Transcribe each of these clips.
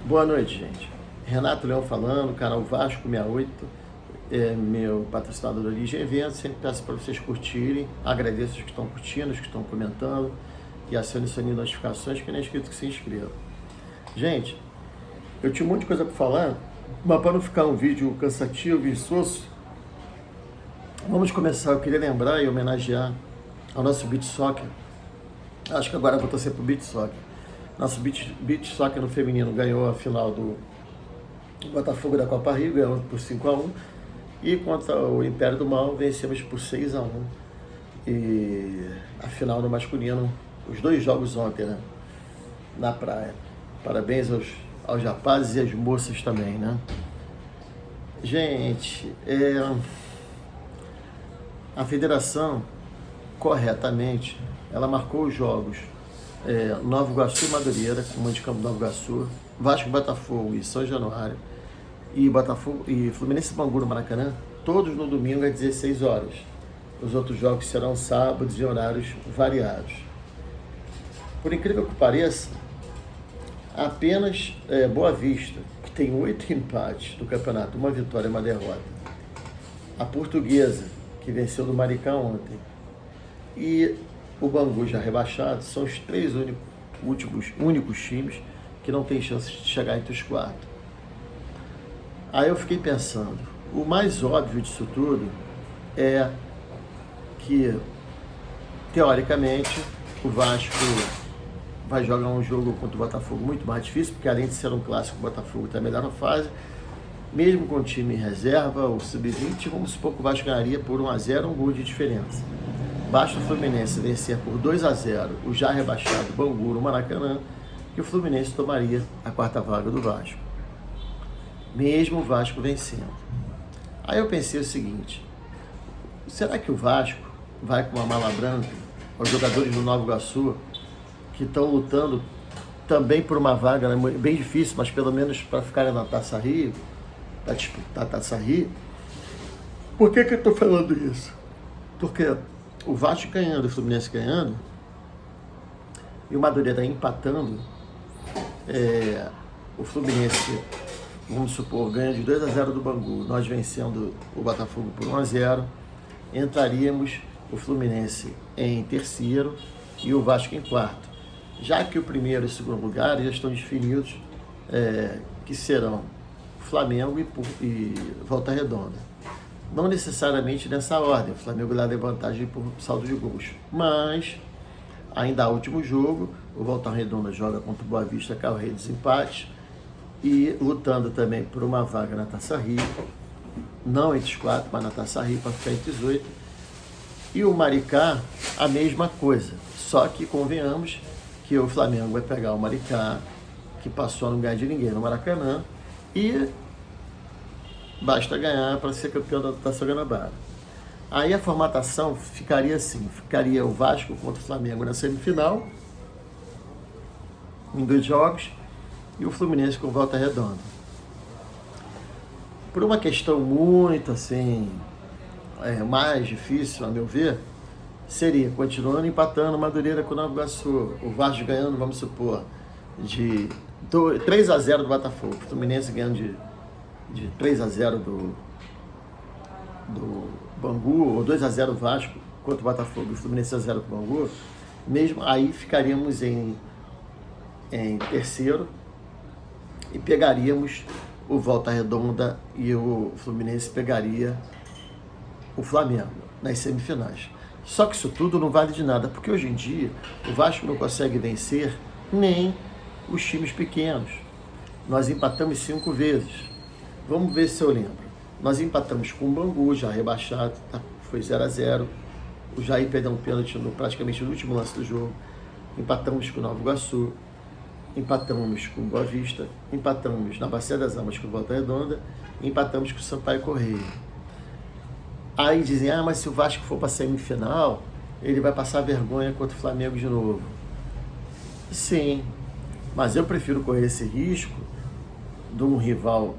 Boa noite, gente. Renato Leão falando, canal Vasco 68, meu patrocinador de Origem Eventos. Sempre peço para vocês curtirem, agradeço os que estão curtindo, os que estão comentando e acionem o sininho de notificações, que nem é inscrito que se inscreva. Gente, eu tinha um monte de coisa para falar, mas para não ficar um vídeo cansativo e insosso, vamos começar. Eu queria lembrar e homenagear ao nosso Beach Soccer. Acho que agora eu vou torcer pro Beach Soccer. Nosso Beach Soccer no feminino ganhou a final do Botafogo da Copa Rio, ganhou por 5-1. E contra o Império do Mal, vencemos por 6-1. E a final no masculino, os dois jogos ontem, né? Na praia. Parabéns aos rapazes e às moças também, né? Gente, a federação, corretamente, ela marcou os jogos Nova Iguaçu e Madureira, Comando de Campo Nova Iguaçu, Vasco, Botafogo e São Januário, e Botafogo e Fluminense e Bangu no Maracanã, todos no domingo às 16 horas. Os outros jogos serão sábados e horários variados. Por incrível que pareça, apenas Boa Vista, que tem 8 empates do campeonato, uma vitória e uma derrota. A Portuguesa, que venceu do Maricá ontem, e o Bangu já rebaixado, são os três únicos times que não têm chance de chegar entre os quatro. Aí eu fiquei pensando, o mais óbvio disso tudo é que, teoricamente, o Vasco vai jogar um jogo contra o Botafogo muito mais difícil, porque além de ser um clássico, o Botafogo está melhor na fase. Mesmo com o time em reserva, o sub-20, vamos supor que o Vasco ganharia por 1-0, um gol de diferença. Basta o Fluminense vencer por 2-0 o já rebaixado Bangu no Maracanã, que o Fluminense tomaria a quarta vaga do Vasco, mesmo o Vasco vencendo. Aí eu pensei o seguinte, será que o Vasco vai com uma mala branca aos jogadores do Nova Iguaçu, que estão lutando também por uma vaga, né, bem difícil, mas pelo menos para ficarem na Taça Rio, para disputar a Taça Rio? Por que eu estou falando isso? Porque o Vasco ganhando, o Fluminense ganhando, e o Madureira empatando, o Fluminense, vamos supor, ganha de 2-0 do Bangu, nós vencendo o Botafogo por 1-0, entraríamos o Fluminense em terceiro e o Vasco em quarto. Já que o primeiro e o segundo lugar já estão definidos, que serão Flamengo e Volta Redonda. Não necessariamente nessa ordem, o Flamengo leva vantagem por saldo de gols, mas ainda há último jogo, o Volta Redonda joga contra o Boa Vista, que é o rei dos empates, e lutando também por uma vaga na Taça Rio, não entre os quatro, mas na Taça Rio, para ficar entre os 8. E o Maricá, a mesma coisa, só que convenhamos que o Flamengo vai pegar o Maricá, que passou a não ganhar de ninguém no Maracanã, e basta ganhar para ser campeão da Taça Guanabara. Aí a formatação ficaria assim, ficaria o Vasco contra o Flamengo na semifinal, em 2 jogos, e o Fluminense com Volta Redonda. Por uma questão muito assim, mais difícil, a meu ver, seria continuando empatando Madureira com o Nova Iguaçu, o Vasco ganhando, vamos supor, de 3-0 do Botafogo, o Fluminense ganhando de 3-0 do Bangu, ou 2-0 o Vasco contra o Botafogo, o Fluminense 0 com o Bangu, mesmo aí ficaríamos em terceiro e pegaríamos o Volta Redonda, e o Fluminense pegaria o Flamengo nas semifinais. Só que isso tudo não vale de nada, porque hoje em dia o Vasco não consegue vencer nem os times pequenos. Nós empatamos 5 vezes. Vamos ver se eu lembro. Nós empatamos com o Bangu, já rebaixado, foi 0-0. O Jair perdeu um pênalti praticamente no último lance do jogo. Empatamos com o Nova Iguaçu, empatamos com o Boa Vista, empatamos na Bacia das Almas com o Volta Redonda, e empatamos com o Sampaio Corrêa. Aí dizem, mas se o Vasco for para a semifinal, ele vai passar vergonha contra o Flamengo de novo. Sim, mas eu prefiro correr esse risco de um rival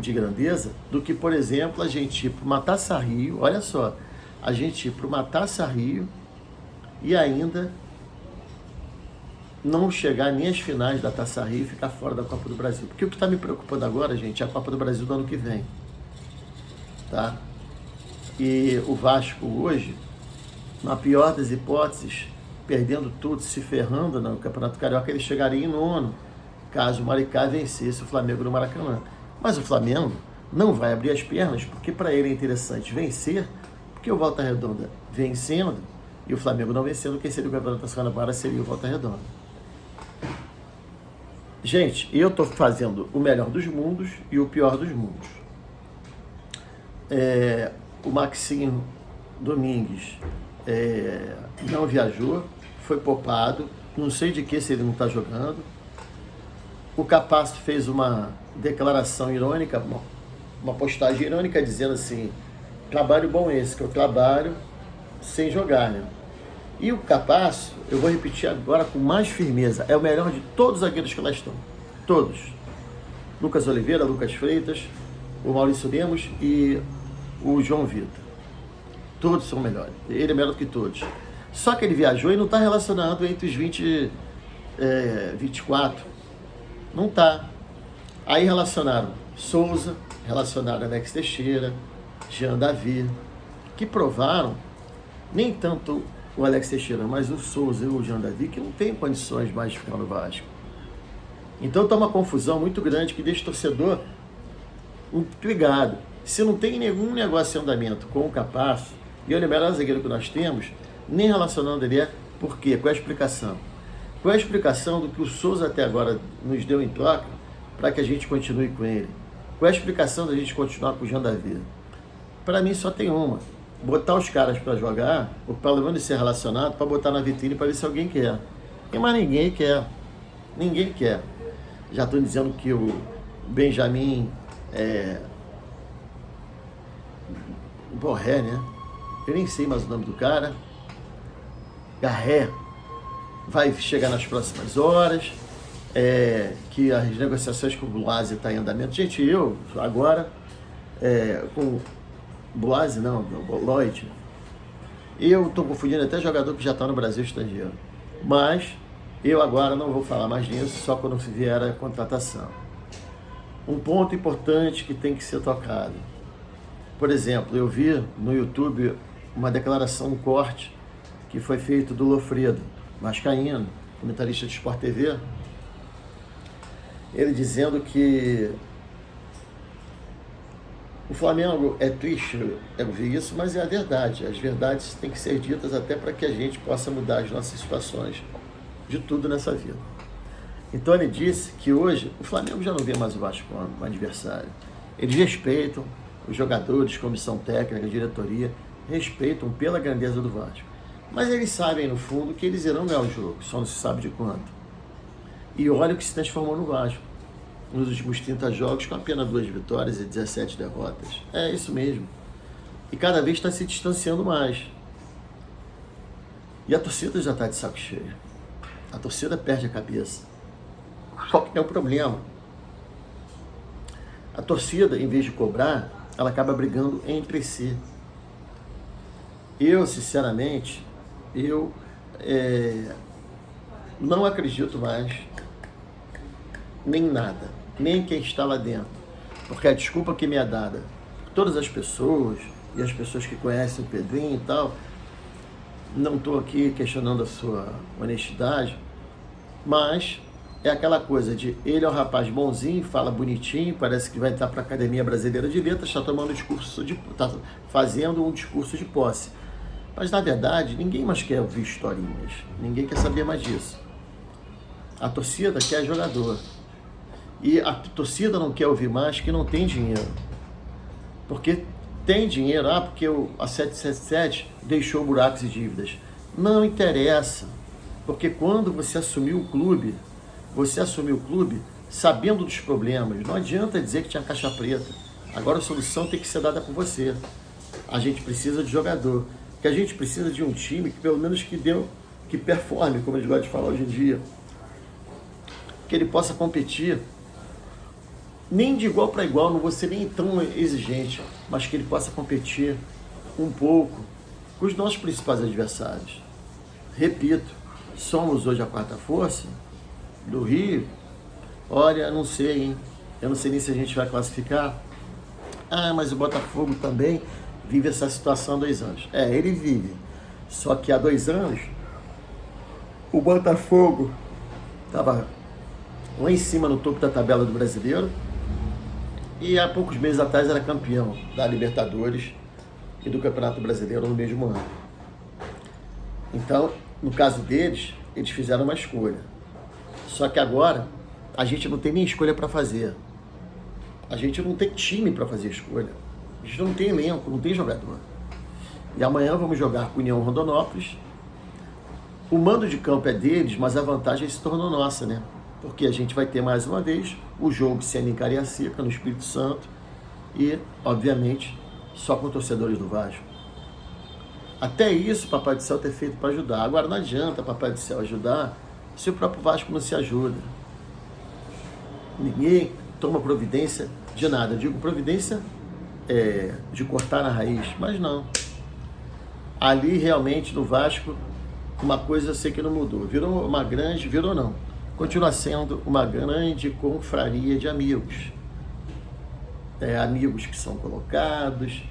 de grandeza, do que, por exemplo, a gente ir para uma Taça Rio, olha só, a gente ir para uma Taça Rio e ainda não chegar nem às finais da Taça Rio e ficar fora da Copa do Brasil. Porque o que está me preocupando agora, gente, é a Copa do Brasil do ano que vem. Tá? E o Vasco hoje, na pior das hipóteses, perdendo tudo, se ferrando no Campeonato Carioca, ele chegaria em nono, caso o Maricá vencesse o Flamengo no Maracanã. Mas o Flamengo não vai abrir as pernas, porque para ele é interessante vencer, porque o Volta Redonda vencendo e o Flamengo não vencendo, quem seria o Campeonato Nacional seria o Volta Redonda. Gente, eu estou fazendo o melhor dos mundos e o pior dos mundos. O Maxinho Domingues não viajou, foi poupado, não sei de que se ele não está jogando. O Capasso fez uma declaração irônica, uma postagem irônica dizendo assim, trabalho bom esse, que eu trabalho sem jogar, né? E o Capasso, eu vou repetir agora com mais firmeza, é o melhor de todos os zagueiros que lá estão. Todos. Lucas Oliveira, Lucas Freitas, o Maurício Lemos e o João Vitor. Todos são melhores. Ele é melhor do que todos. Só que ele viajou e não está relacionado entre os 24. Não está. Aí relacionaram Souza, relacionaram Alex Teixeira, Jean Davi, que provaram, nem tanto o Alex Teixeira, mas o Souza e o Jean Davi, que não tem condições mais de ficar no Vasco. Então está uma confusão muito grande que deixa o torcedor intrigado. Se não tem nenhum negócio em andamento com o Capasso, e ele é o melhor zagueiro que nós temos, nem relacionando ele por quê? Qual é a explicação? Qual é a explicação do que o Souza até agora nos deu em troca para que a gente continue com ele? Qual é a explicação da gente continuar com o Jean Davi? Para mim só tem uma. Botar os caras para jogar, ou pelo menos ser relacionado, para botar na vitrine para ver se alguém quer. E mais ninguém quer. Ninguém quer. Já estou dizendo que o Benjamin Borré, né? Eu nem sei mais o nome do cara. Garré vai chegar nas próximas horas. Que as negociações com o Blasi estão em andamento. Gente, eu agora com Blasi não, Lloyd, eu estou confundindo até jogador que já está no Brasil estrangeiro. Mas eu agora não vou falar mais nisso, só quando vier a contratação. Um ponto importante que tem que ser tocado. Por exemplo, eu vi no YouTube uma declaração, um corte, que foi feito do Lofredo Vascaíno, comentarista de Sport TV, ele dizendo que o Flamengo é triste eu ouvir isso, mas é a verdade. As verdades têm que ser ditas até para que a gente possa mudar as nossas situações de tudo nessa vida. Então ele disse que hoje o Flamengo já não vê mais o Vasco como um adversário. Eles respeitam os jogadores, comissão técnica, diretoria, respeitam pela grandeza do Vasco. Mas eles sabem, no fundo, que eles irão ganhar o jogo, só não se sabe de quanto. E olha o que se transformou no Vasco. Nos últimos 30 jogos, com apenas 2 vitórias e 17 derrotas. É isso mesmo. E cada vez está se distanciando mais. E a torcida já está de saco cheio. A torcida perde a cabeça. Só que tem um problema. A torcida, em vez de cobrar, ela acaba brigando entre si. Eu, sinceramente, não acredito mais nem nada, nem quem está lá dentro. Porque a desculpa que me é dada por todas as pessoas, e as pessoas que conhecem o Pedrinho e tal, não estou aqui questionando a sua honestidade, mas é aquela coisa de ele é um rapaz bonzinho, fala bonitinho, parece que vai entrar para a Academia Brasileira de Letras, está fazendo um discurso de posse. Mas, na verdade, ninguém mais quer ouvir historinhas. Ninguém quer saber mais disso. A torcida quer jogador. E a torcida não quer ouvir mais que não tem dinheiro. Porque tem dinheiro, porque a 777 deixou buracos e dívidas. Não interessa. Porque quando você assumiu o clube sabendo dos problemas. Não adianta dizer que tinha caixa preta. Agora a solução tem que ser dada por você. A gente precisa de jogador. Que a gente precisa de um time que pelo menos que performe, como eles gostam de falar hoje em dia. Que ele possa competir, nem de igual para igual, não vou ser nem tão exigente, mas que ele possa competir um pouco com os nossos principais adversários. Repito, somos hoje a quarta força do Rio, olha, não sei, hein? Eu não sei nem se a gente vai classificar. Ah, mas o Botafogo também vive essa situação há 2 anos. Ele vive. Só que há 2 anos, o Botafogo estava lá em cima no topo da tabela do Brasileiro e há poucos meses atrás era campeão da Libertadores e do Campeonato Brasileiro no mesmo ano. Então, no caso deles, eles fizeram uma escolha. Só que agora, a gente não tem nem escolha para fazer. A gente não tem time para fazer escolha. A gente não tem elenco, não tem jogador. E amanhã vamos jogar com o União Rondonópolis. O mando de campo é deles, mas a vantagem se tornou nossa, né? Porque a gente vai ter mais uma vez o jogo sendo em Cariacica, no Espírito Santo, e, obviamente, só com torcedores do Vasco. Até isso o Papai do Céu ter feito para ajudar. Agora não adianta Papai do Céu ajudar se o próprio Vasco não se ajuda. Ninguém toma providência de nada. Eu digo providência de cortar na raiz, mas não. Ali realmente no Vasco, uma coisa eu sei que não mudou. Virou não. Continua sendo uma grande confraria de amigos. Amigos que são colocados,